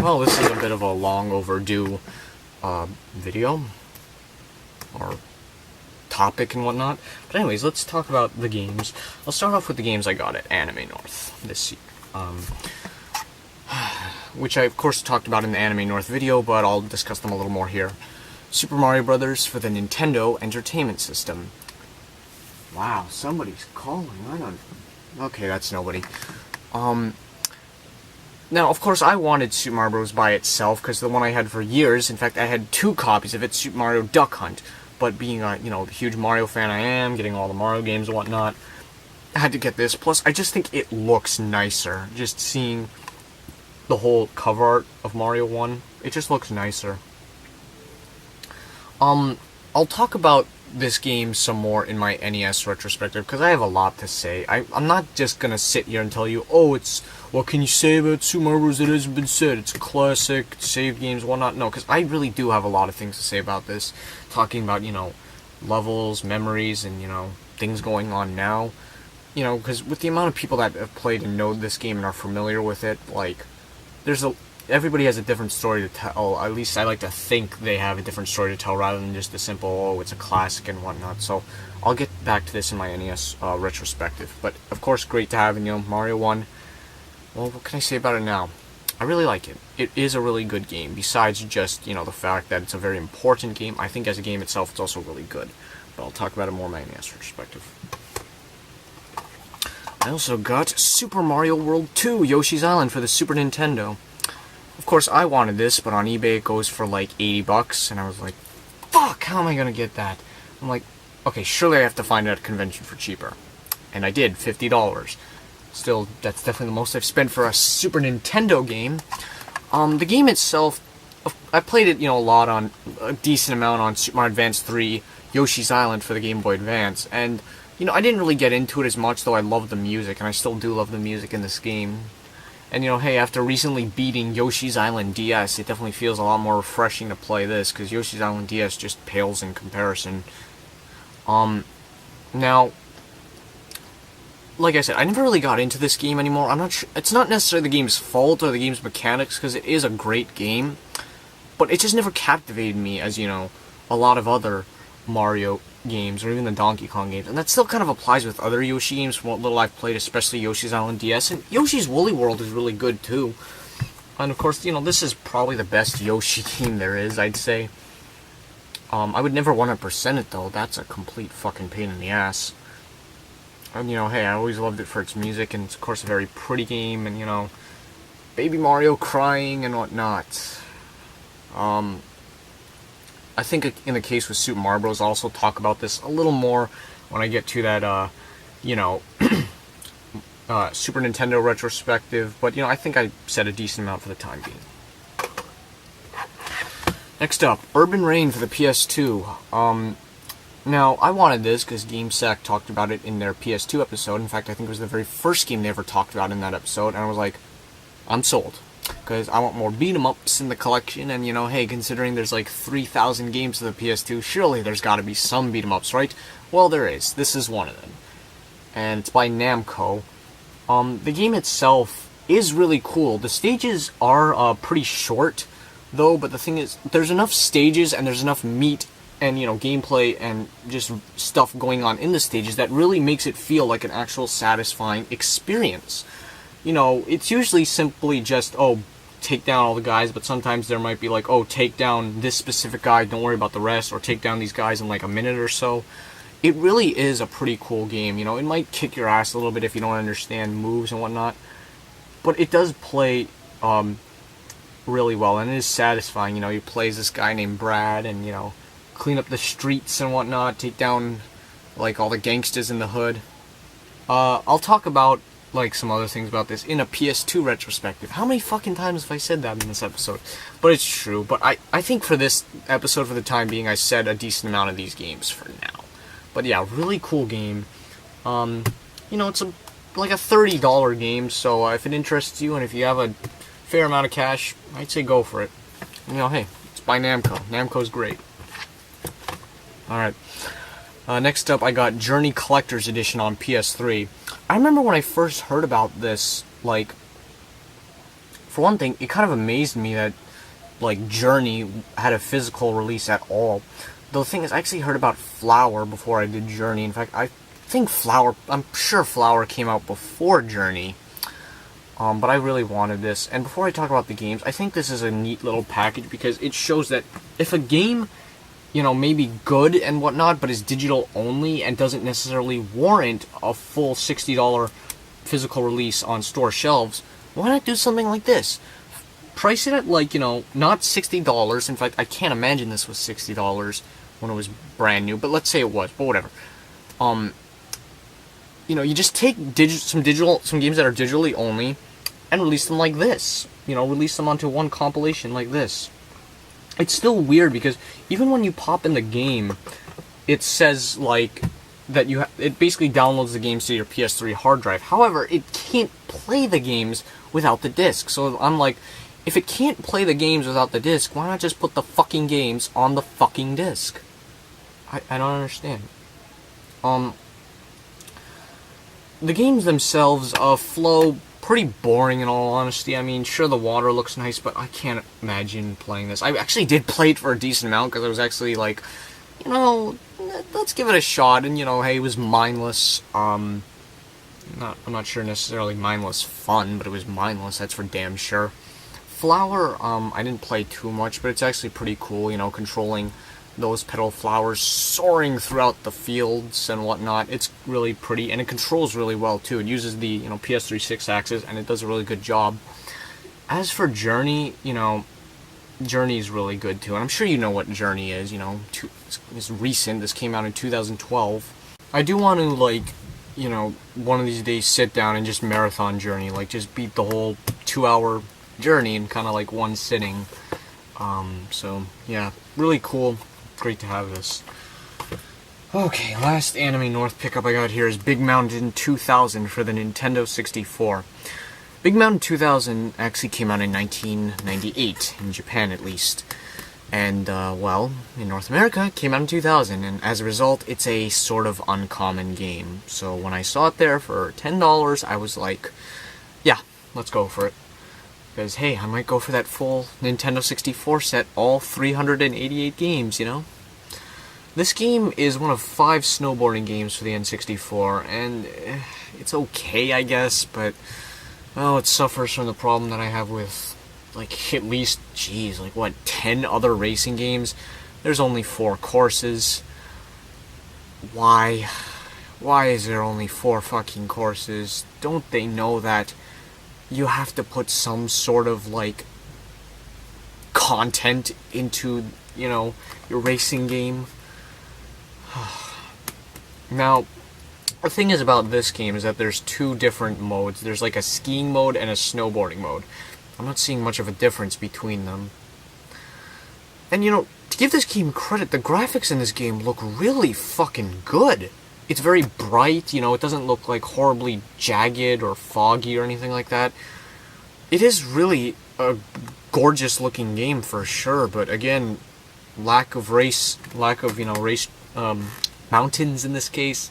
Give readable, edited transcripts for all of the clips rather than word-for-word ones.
Well, this is a bit of a long overdue video, or topic and whatnot. But anyways, let's talk about the games. I'll start off with the games I got at Anime North this year. Which I, of course, talked about in the Anime North video, but I'll discuss them a little more here. Super Mario Brothers for the Nintendo Entertainment System. Wow, somebody's calling. I don't... Okay, that's nobody. Now, of course, I wanted Super Mario Bros. By itself, because the one I had for years, in fact, I had 2 copies of it, Super Mario Duck Hunt. But being a, the huge Mario fan I am, getting all the Mario games and whatnot, I had to get this. Plus, I just think it looks nicer. Just seeing the whole cover art of Mario 1, it just looks nicer. I'll talk about this game some more in my NES retrospective, because I have a lot to say. I'm not just gonna sit here and tell you, oh, what can you say about Super Mario Bros. That hasn't been said? It's classic, save games, whatnot. No, because I really do have a lot of things to say about this. Talking about, levels, memories, and, things going on now. Because with the amount of people that have played and know this game and are familiar with it, like, everybody has a different story to tell. At least I like to think they have a different story to tell rather than just a simple, oh, it's a classic and whatnot. So I'll get back to this in my NES retrospective. But, of course, great to have, Mario 1. Well, what can I say about it now? I really like it. It is a really good game. Besides just, the fact that it's a very important game, I think as a game itself, it's also really good. But I'll talk about it more in my NES retrospective. I also got Super Mario World 2, Yoshi's Island for the Super Nintendo. Of course, I wanted this, but on eBay it goes for like $80, and I was like, fuck, how am I gonna get that? I'm like, okay, surely I have to find it at a convention for cheaper. And I did, $50. Still, that's definitely the most I've spent for a Super Nintendo game. The game itself, I played it, a decent amount on Super Mario Advance 3, Yoshi's Island for the Game Boy Advance, and, I didn't really get into it as much, though I love the music, and I still do love the music in this game. And, hey, after recently beating Yoshi's Island DS, it definitely feels a lot more refreshing to play this, because Yoshi's Island DS just pales in comparison. Now, like I said, I never really got into this game anymore. I'm not sure, it's not necessarily the game's fault or the game's mechanics, because it is a great game, but it just never captivated me as, a lot of other Mario games, or even the Donkey Kong games, and that still kind of applies with other Yoshi games from what little I've played, especially Yoshi's Island DS, and Yoshi's Woolly World is really good too. And of course, this is probably the best Yoshi game there is, I'd say. I would never 100% it though, that's a complete fucking pain in the ass. And hey, I always loved it for its music, and it's of course a very pretty game, and Baby Mario crying and whatnot. I think in the case with Super Mario Bros. I'll also talk about this a little more when I get to that, Super Nintendo retrospective, but, I think I said a decent amount for the time being. Next up, Urban Reign for the PS2. Now, I wanted this because GameSack talked about it in their PS2 episode. In fact, I think it was the very first game they ever talked about in that episode, and I was like, I'm sold. Because I want more beat-em-ups in the collection, and, hey, considering there's like 3,000 games to the PS2, surely there's gotta be some beat-em-ups, right? Well, there is. This is one of them. And it's by Namco. The game itself is really cool. The stages are pretty short, though, but the thing is, there's enough stages and there's enough meat and, gameplay and just stuff going on in the stages that really makes it feel like an actual satisfying experience. It's usually simply just, oh, take down all the guys, but sometimes there might be like, oh, take down this specific guy, don't worry about the rest, or take down these guys in like a minute or so. It really is a pretty cool game, it might kick your ass a little bit if you don't understand moves and whatnot, but it does play, really well, and it is satisfying, you play as this guy named Brad, and, clean up the streets and whatnot, take down, like, all the gangsters in the hood. I'll talk about like some other things about this in a PS2 retrospective. How many fucking times have I said that in this episode? But it's true. But I think for this episode, for the time being, I said a decent amount of these games for now. But yeah, really cool game. It's like a $30 game, so if it interests you and if you have a fair amount of cash, I'd say go for it. Hey, it's by Namco. Namco's great. Alright. Next up, I got Journey Collector's Edition on PS3. I remember when I first heard about this, like, for one thing, it kind of amazed me that, like, Journey had a physical release at all. The thing is, I actually heard about Flower before I did Journey. In fact, I'm sure Flower came out before Journey. But I really wanted this. And before I talk about the games, I think this is a neat little package because it shows that if a game, may be good and whatnot, but is digital only and doesn't necessarily warrant a full $60 physical release on store shelves, why not do something like this? Price it at, not $60. In fact, I can't imagine this was $60 when it was brand new, but let's say it was, but whatever. You just take some games that are digitally only and release them like this. Release them onto one compilation like this. It's still weird because even when you pop in the game, it says, that it basically downloads the games to your PS3 hard drive. However, it can't play the games without the disc. So I'm like, if it can't play the games without the disc, why not just put the fucking games on the fucking disc? I don't understand. The games themselves flow pretty boring in all honesty. I mean, sure, the water looks nice, but I can't imagine playing this. I actually did play it for a decent amount because I was actually like, let's give it a shot. And, hey, it was mindless. I'm not sure necessarily mindless fun, but it was mindless, that's for damn sure. Flower, I didn't play too much, but it's actually pretty cool, controlling those petal flowers soaring throughout the fields and whatnot. It's really pretty, and it controls really well too. It uses the PS3 6-axis, and it does a really good job. As for Journey, Journey is really good too, and I'm sure you know what Journey is. It's recent. This came out in 2012. I do want to one of these days sit down and just marathon Journey, just beat the whole 2-hour Journey in kind of one sitting. So yeah, really cool. Great to have this. Okay, last Anime North pickup I got here is Big Mountain 2000 for the Nintendo 64. Big Mountain 2000 actually came out in 1998, in Japan at least. And, in North America, it came out in 2000, and as a result, it's a sort of uncommon game. So when I saw it there for $10, I was like, yeah, let's go for it. Because, hey, I might go for that full Nintendo 64 set, all 388 games, This game is one of 5 snowboarding games for the N64, and it's okay, I guess, but, it suffers from the problem that I have with, at least, 10 other racing games? There's only 4 courses. Why? Why is there only 4 fucking courses? Don't they know that you have to put some sort of, content into, your racing game? Now, the thing is about this game is that there's 2 different modes. There's, a skiing mode and a snowboarding mode. I'm not seeing much of a difference between them. And, to give this game credit, the graphics in this game look really fucking good. It's very bright, it doesn't look horribly jagged or foggy or anything like that. It is really a gorgeous looking game for sure, but again, lack of race mountains in this case.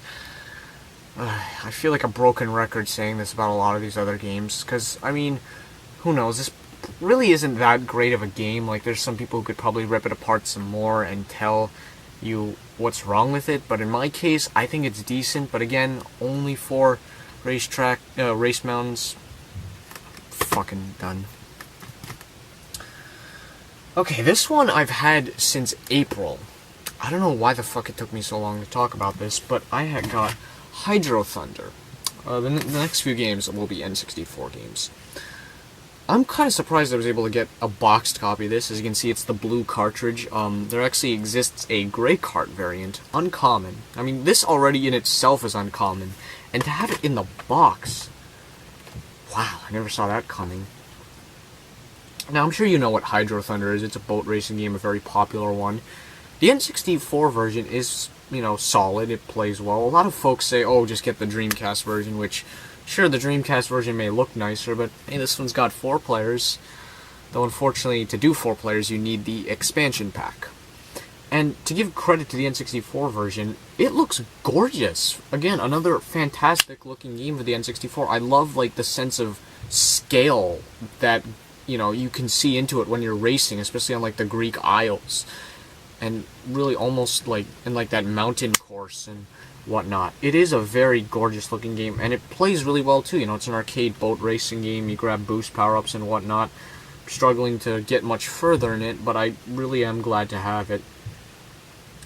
I feel like a broken record saying this about a lot of these other games, because, who knows, this really isn't that great of a game. There's some people who could probably rip it apart some more and tell you what's wrong with it, but in my case, I think it's decent, but again, only 4 race mountains. Fucking done. Okay, this one I've had since April. I don't know why the fuck it took me so long to talk about this, but I had got Hydro Thunder. The next few games will be N64 games. I'm kind of surprised I was able to get a boxed copy of this. As you can see, it's the blue cartridge. There actually exists a gray cart variant. Uncommon. This already in itself is uncommon. And to have it in the box... Wow, I never saw that coming. Now, I'm sure you know what Hydro Thunder is. It's a boat racing game, a very popular one. The N64 version is, solid. It plays well. A lot of folks say, oh, just get the Dreamcast version, which... Sure, the Dreamcast version may look nicer, but hey, this one's got 4 players. Though unfortunately, to do 4 players, you need the expansion pack. And to give credit to the N64 version, it looks gorgeous. Again, another fantastic looking game for the N64. I love, the sense of scale that you can see into it when you're racing, especially on like the Greek Isles, and really almost like in like that mountain course and whatnot. It is a very gorgeous looking game, and it plays really well too. It's an arcade boat racing game. You grab boost power-ups and whatnot. I'm struggling to get much further in it, but I really am glad to have it.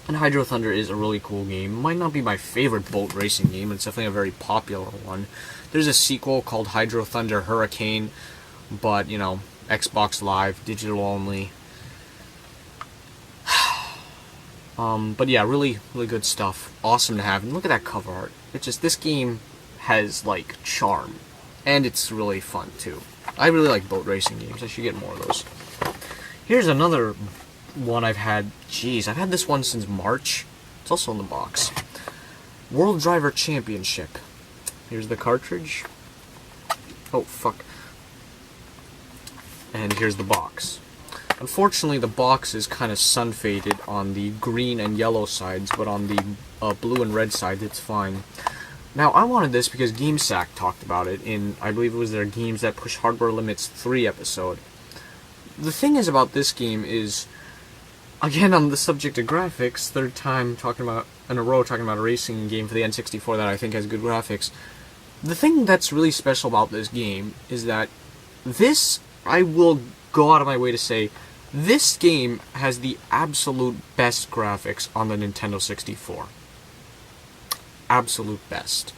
And Hydro Thunder is a really cool game. It might not be my favorite boat racing game, it's definitely a very popular one. There's a sequel called Hydro Thunder Hurricane, but, Xbox Live, digital only. But yeah, really, really good stuff. Awesome to have. And look at that cover art. This game has, like, charm. And it's really fun, too. I really like boat racing games. I should get more of those. Here's another one I've had. Jeez, I've had this one since March. It's also in the box. World Driver Championship. Here's the cartridge. Oh, fuck. And here's the box. Unfortunately, the box is kind of sun-faded on the green and yellow sides, but on the blue and red side, it's fine. Now, I wanted this because GameSack talked about it in, I believe it was their Games That Push Hardware Limits 3 episode. The thing is about this game is, again, on the subject of graphics, third time in a row talking about a racing game for the N64 that I think has good graphics. The thing that's really special about this game is that I will go out of my way to say, this game has the absolute best graphics on the Nintendo 64. Absolute best.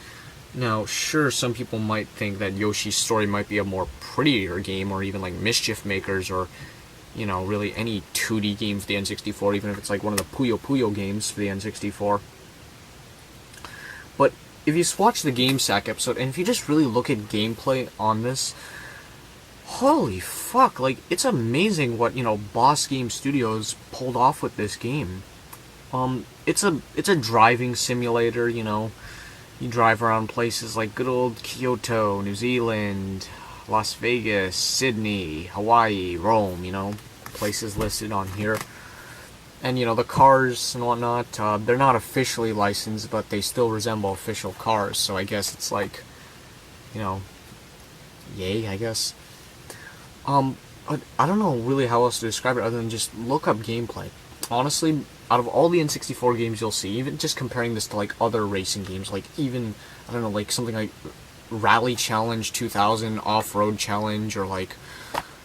Now, sure, some people might think that Yoshi's Story might be a more prettier game, or even like Mischief Makers, or, really any 2D game for the N64, even if it's like one of the Puyo Puyo games for the N64. But if you watch the GameSack episode, and if you just really look at gameplay on this, holy fuck, like, it's amazing what, Boss Game Studios pulled off with this game. It's a driving simulator, you drive around places like good old Kyoto, New Zealand, Las Vegas, Sydney, Hawaii, Rome, places listed on here. And, the cars and whatnot, they're not officially licensed, but they still resemble official cars, so I guess it's like, yay, I guess. But I don't know really how else to describe it other than just look up gameplay. Honestly, out of all the N64 games you'll see, even just comparing this to like other racing games, like even, I don't know, like something like Rally Challenge 2000, Off-Road Challenge, or like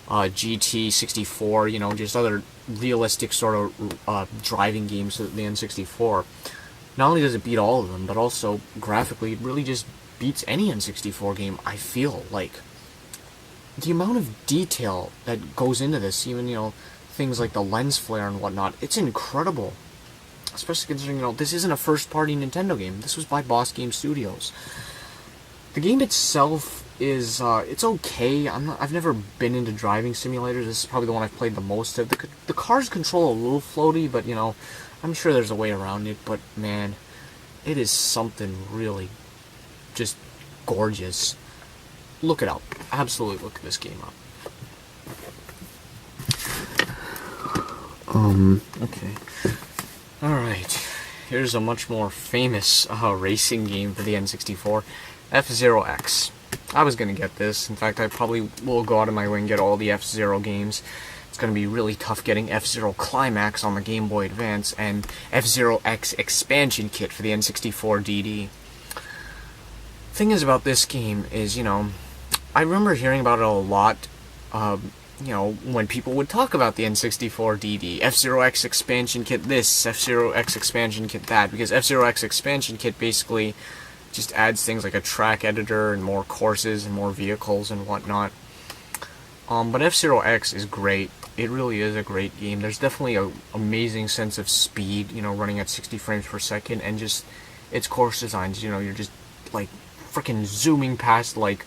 GT64, just other realistic sort of driving games of the N64. Not only does it beat all of them, but also graphically it really just beats any N64 game, I feel like. The amount of detail that goes into this, even, things like the lens flare and whatnot, it's incredible. Especially considering, this isn't a first-party Nintendo game. This was by Boss Game Studios. The game itself is, it's okay. I've never been into driving simulators. This is probably the one I've played the most of. The cars control a little floaty, but, I'm sure there's a way around it. But, man, it is something really just gorgeous. Look it up. Absolutely look this game up. Okay. Alright. Here's a much more famous racing game for the N64. F-Zero X. I was gonna get this. In fact, I probably will go out of my way and get all the F-Zero games. It's gonna be really tough getting F-Zero Climax on the Game Boy Advance and F-Zero X Expansion Kit for the N64 DD. Thing is about this game is, I remember hearing about it a lot, when people would talk about the N64 DD. F-Zero X Expansion Kit this, F-Zero X Expansion Kit that, because F-Zero X Expansion Kit basically just adds things like a track editor and more courses and more vehicles and whatnot. But F-Zero X is great. It really is a great game. There's definitely an amazing sense of speed, running at 60 frames per second, and just its course designs, you're just, like, freaking zooming past, like,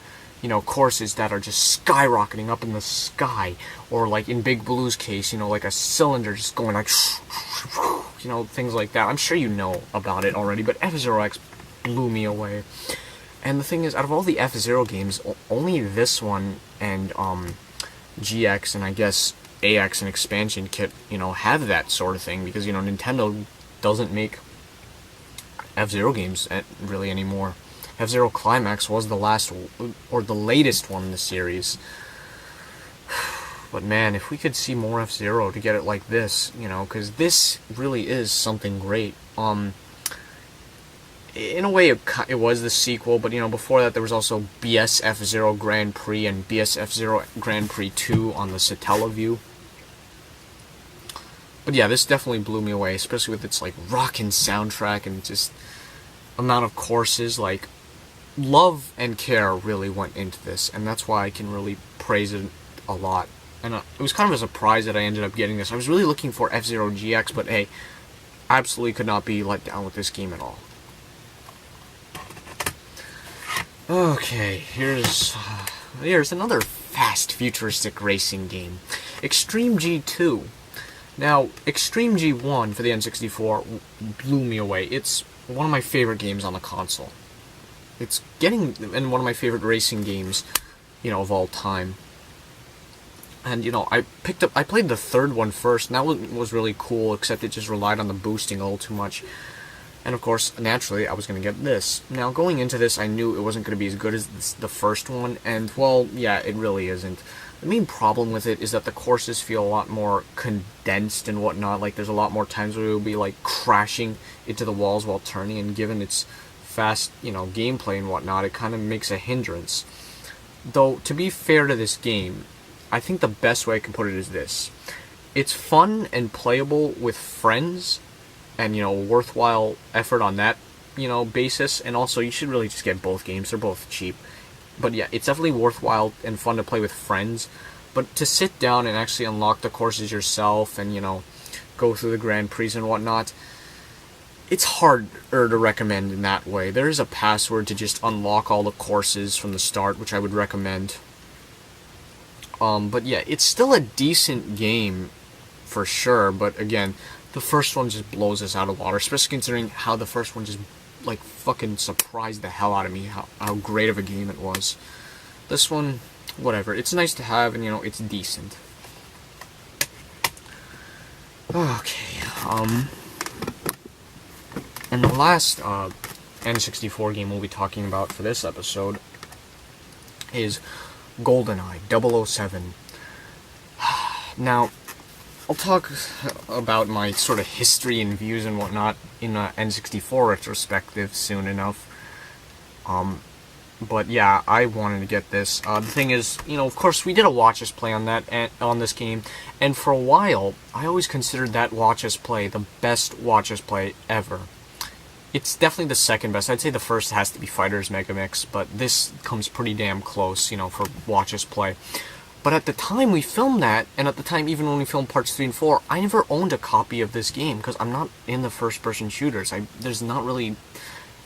courses that are just skyrocketing up in the sky, or like in Big Blue's case, like a cylinder just going like, things like that. I'm sure you know about it already, but F-Zero X blew me away. And the thing is, out of all the F-Zero games, only this one and GX and I guess AX and Expansion Kit, have that sort of thing, because, Nintendo doesn't make F-Zero games really anymore. F-Zero Climax was the last, or the latest one in the series. But man, if we could see more F-Zero to get it like this, you know, because this really is something great. In a way, it was the sequel, but, you know, before that there was also BS F-Zero Grand Prix and BS F-Zero Grand Prix 2 on the Satellaview. But yeah, this definitely blew me away, especially with its, like, rockin' soundtrack and just amount of courses. Like, love and care really went into this, and that's why I can really praise it a lot. And it was kind of a surprise that I ended up getting this. I was really looking for F-Zero GX, but hey, absolutely could not be let down with this game at all. Okay, here's another fast futuristic racing game, Extreme G2. Now, Extreme G1 for the N64 blew me away. It's one of my favorite games on the console. It's one of my favorite racing games, you know, of all time. And, you know, I played the third one first, and that was really cool, except it just relied on the boosting a little too much. And of course, naturally, I was going to get this. Now, going into this, I knew it wasn't going to be as good as the first one, and, well, yeah, it really isn't. The main problem with it is that the courses feel a lot more condensed and whatnot. Like, there's a lot more times where it will be, like, crashing into the walls while turning, and given its fast, you know, gameplay and whatnot, it kind of makes a hindrance. Though, to be fair to this game, I think the best way I can put it is this. It's fun and playable with friends, and, you know, worthwhile effort on that, you know, basis. And also, you should really just get both games. They're both cheap. But yeah, it's definitely worthwhile and fun to play with friends. But to sit down and actually unlock the courses yourself and, you know, go through the Grand Prix and whatnot, it's harder to recommend in that way. There is a password to just unlock all the courses from the start, which I would recommend. But yeah, it's still a decent game for sure, but again, the first one just blows us out of water, especially considering how the first one just, like, fucking surprised the hell out of me, how great of a game it was. This one, whatever, it's nice to have, and, you know, it's decent. Okay, and the last, N64 game we'll be talking about for this episode is GoldenEye 007. Now, I'll talk about my sort of history and views and whatnot in an N64 retrospective soon enough. But yeah, I wanted to get this. The thing is, you know, of course, we did a Watch Us Play on this game, and for a while, I always considered that Watch Us Play the best Watch Us Play ever. It's definitely the second best. I'd say the first has to be Fighters Megamix, but this comes pretty damn close, you know, for Watch Us Play. But at the time we filmed that, and at the time even when we filmed parts 3 and 4, I never owned a copy of this game, because I'm not in the first-person shooters. There's not really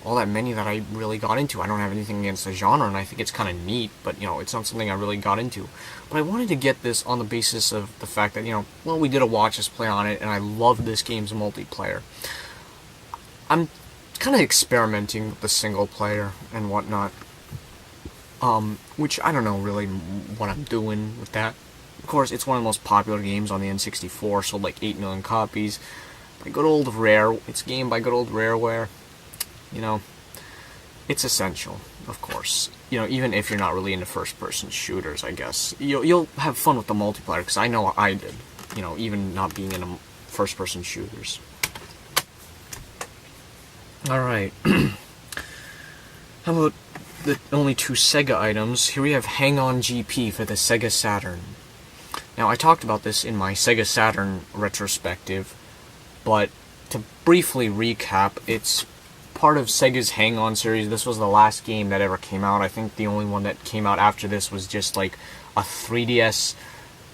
all that many that I really got into. I don't have anything against the genre, and I think it's kind of neat, but, you know, it's not something I really got into. But I wanted to get this on the basis of the fact that, you know, well, we did a Watch Us Play on it, and I love this game's multiplayer. I'm kind of experimenting with the single player and whatnot. Which I don't know really what I'm doing with that. Of course, it's one of the most popular games on the N64, sold like 8 million copies. By good old Rare, it's a game by good old Rareware. You know, it's essential, of course. You know, even if you're not really into first-person shooters, I guess. You'll have fun with the multiplayer, because I know I did. You know, even not being into first-person shooters. Alright. How about the only 2 Sega items? Here we have Hang-On GP for the Sega Saturn. Now, I talked about this in my Sega Saturn retrospective, but to briefly recap, it's part of Sega's Hang-On series. This was the last game that ever came out. I think the only one that came out after this was just like a 3DS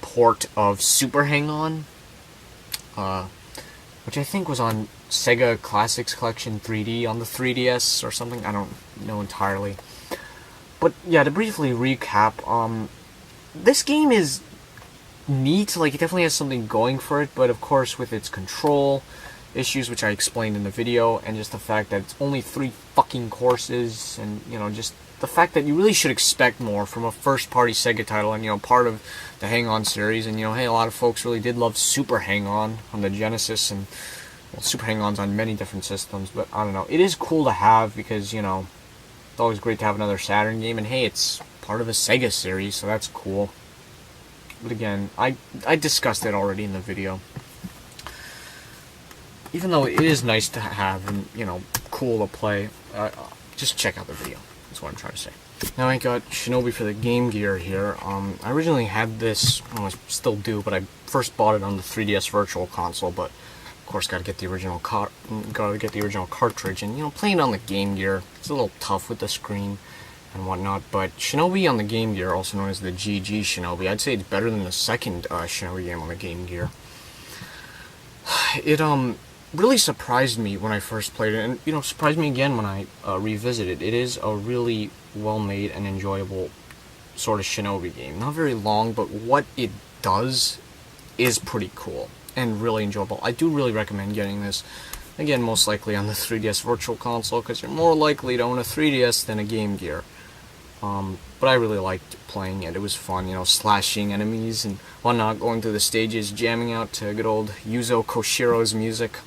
port of Super Hang-On, which I think was on Sega Classics Collection 3D on the 3DS or something. I don't know entirely. But yeah, to briefly recap, this game is neat. Like, it definitely has something going for it, but of course with its control issues, which I explained in the video, and just the fact that it's only 3 fucking courses, and, you know, just the fact that you really should expect more from a first-party Sega title, and, you know, part of the Hang-On series, and, you know, hey, a lot of folks really did love Super Hang-On on the Genesis, and, well, Super Hang-On's on many different systems, but I don't know, it is cool to have, because, you know, it's always great to have another Saturn game, and hey, it's part of a Sega series, so that's cool. But again, I discussed it already in the video. Even though it is nice to have and, you know, cool to play, just check out the video. That's what I'm trying to say. Now I got Shinobi for the Game Gear here. I originally had this, well, I still do, but I first bought it on the 3DS Virtual Console, but of course gotta get the original cartridge, and, you know, playing on the Game Gear, it's a little tough with the screen and whatnot, but Shinobi on the Game Gear, also known as the GG Shinobi, I'd say it's better than the second Shinobi game on the Game Gear. It really surprised me when I first played it, and, you know, surprised me again when I revisited it. It is a really well-made and enjoyable sort of Shinobi game. Not very long, but what it does is pretty cool and really enjoyable. I do really recommend getting this. Again, most likely on the 3DS Virtual Console, because you're more likely to own a 3DS than a Game Gear. But I really liked playing it. It was fun, you know, slashing enemies and whatnot, going through the stages, jamming out to good old Yuzo Koshiro's music.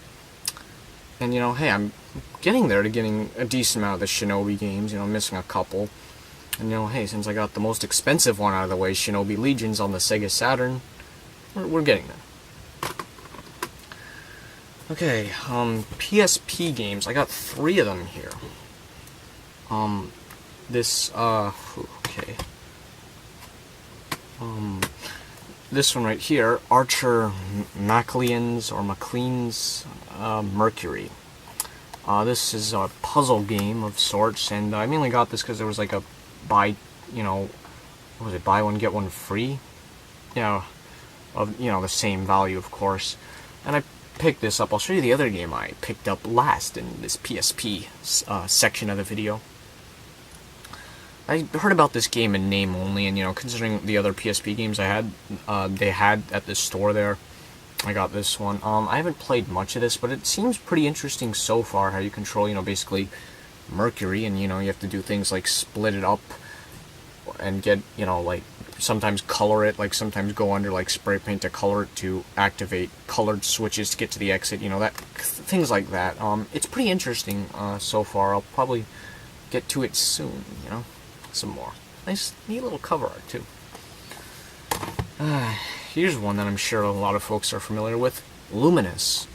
And, you know, hey, I'm getting there to getting a decent amount of the Shinobi games, you know, missing a couple. And, you know, hey, since I got the most expensive one out of the way, Shinobi Legions on the Sega Saturn, we're getting there. Okay, PSP games, I got 3 of them here. This one right here, Archer Maclean's Mercury. This is a puzzle game of sorts, and I mainly got this because there was like a buy one get one free? Yeah, of, you know, the same value, of course. And I picked this up. I'll show you the other game I picked up last in this PSP section of the video. I heard about this game in name only, and, you know, considering the other PSP games they had at the store there, I got this one. I haven't played much of this, but it seems pretty interesting so far, how you control, you know, basically Mercury, and, you know, you have to do things like split it up and get, you know, like, sometimes color it, like, sometimes go under, like, spray paint to color it to activate colored switches to get to the exit, you know, that, things like that. It's pretty interesting, so far. I'll probably get to it soon, you know. Some more. Nice, neat little cover art, too. Here's one that I'm sure a lot of folks are familiar with. Luminous.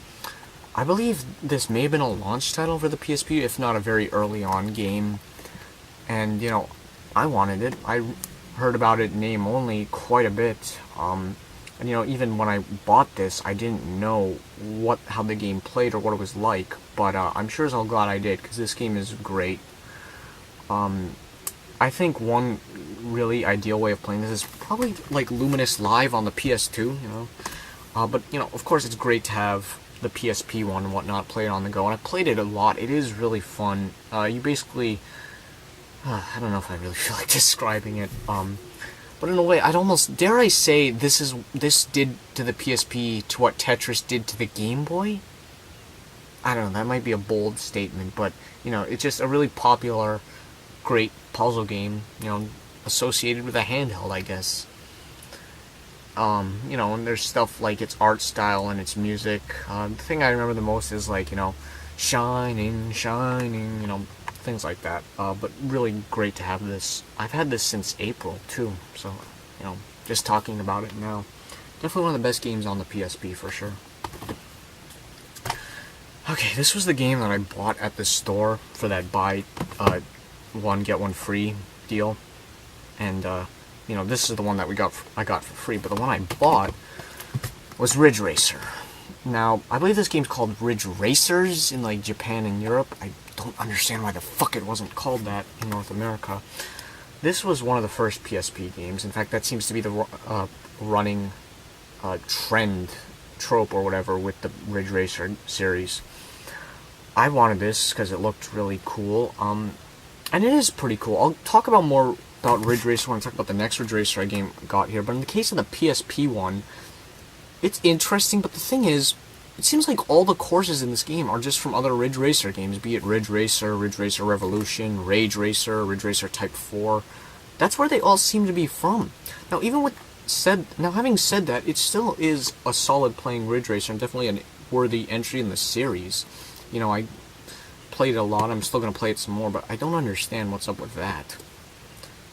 I believe this may have been a launch title for the PSP, if not a very early on game. And, you know, I wanted it. I heard about it name only quite a bit. And, you know, even when I bought this, I didn't know how the game played or what it was like. But I'm sure as hell glad I did, because this game is great. I think one really ideal way of playing this is probably like Luminous Live on the PS2, you know. But, you know, of course it's great to have the PSP one and whatnot, play it on the go. And I played it a lot. It is really fun. You basically... I don't know if I really feel like describing it. But in a way, I'd almost... Dare I say this did to the PSP to what Tetris did to the Game Boy? I don't know, that might be a bold statement, but, you know, it's just a really popular... great puzzle game, you know, associated with a handheld, I guess. You know, and there's stuff like its art style and its music. The thing I remember the most is, like, you know, shining, shining, you know, things like that. But really great to have this. I've had this since April, too, so, you know, just talking about it now. Definitely one of the best games on the PSP, for sure. Okay, this was the game that I bought at the store for that buy one get one free deal, and you know, this is the one that I got for free, but the one I bought was Ridge Racer. Now, I believe this game's called Ridge Racers in, like, Japan and Europe. I don't understand why the fuck it wasn't called that in North America. This was one of the first PSP games. In fact, that seems to be the running trope or whatever with the Ridge Racer series. I wanted this because it looked really cool. And it is pretty cool. I'll talk about more about Ridge Racer when I talk about the next Ridge Racer I got here. But in the case of the PSP one, it's interesting. But the thing is, it seems like all the courses in this game are just from other Ridge Racer games. Be it Ridge Racer Revolution, Rage Racer, Ridge Racer Type 4. That's where they all seem to be from. Now, having said that, it still is a solid playing Ridge Racer and definitely a worthy entry in the series. You know, I played it a lot. I'm still going to play it some more, but I don't understand what's up with that.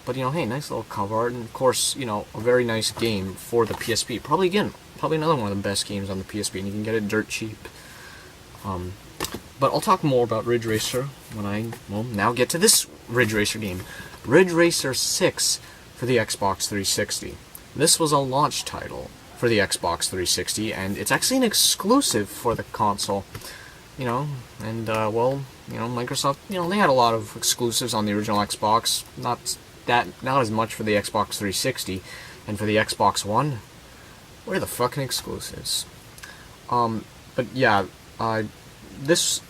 But, hey, nice little cover art, and of course, a very nice game for the PSP. Probably another one of the best games on the PSP, and you can get it dirt cheap. But I'll talk more about Ridge Racer when I, now get to this Ridge Racer game. Ridge Racer 6 for the Xbox 360. This was a launch title for the Xbox 360, and it's actually an exclusive for the console. Microsoft, they had a lot of exclusives on the original Xbox, not as much for the Xbox 360, and for the Xbox One, where are the fucking exclusives? But yeah, I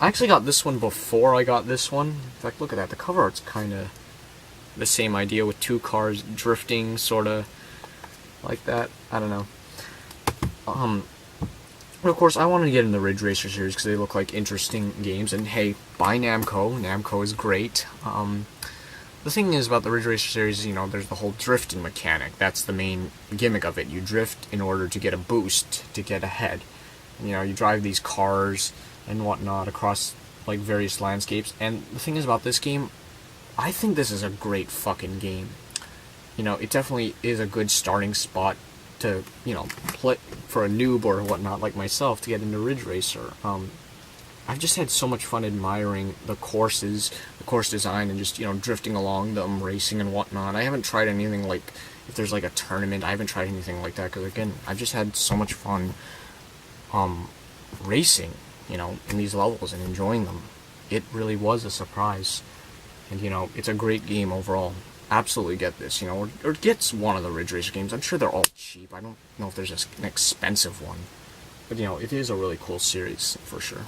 actually got this one before I got this one. In fact, look at that, the cover art's kinda the same idea with two cars drifting, sorta, like that, I don't know. But of course, I wanted to get in the Ridge Racer series because they look like interesting games, and hey, by Namco. Namco is great. The thing is about the Ridge Racer series, there's the whole drifting mechanic. That's the main gimmick of it. You drift in order to get a boost, to get ahead. And, you drive these cars and whatnot across, like, various landscapes. And the thing is about this game, I think this is a great fucking game. It definitely is a good starting spot to, play for a noob or whatnot like myself to get into Ridge Racer. I've just had so much fun admiring the courses, the course design, and just, drifting along them, racing and whatnot. I haven't tried anything like, if there's like a tournament, I haven't tried anything like that, because again, I've just had so much fun, racing, in these levels and enjoying them. It really was a surprise. And, it's a great game overall. Absolutely get this, or gets one of the Ridge Racer games. I'm sure they're all cheap. I don't know if there's an expensive one. But, it is a really cool series, for sure.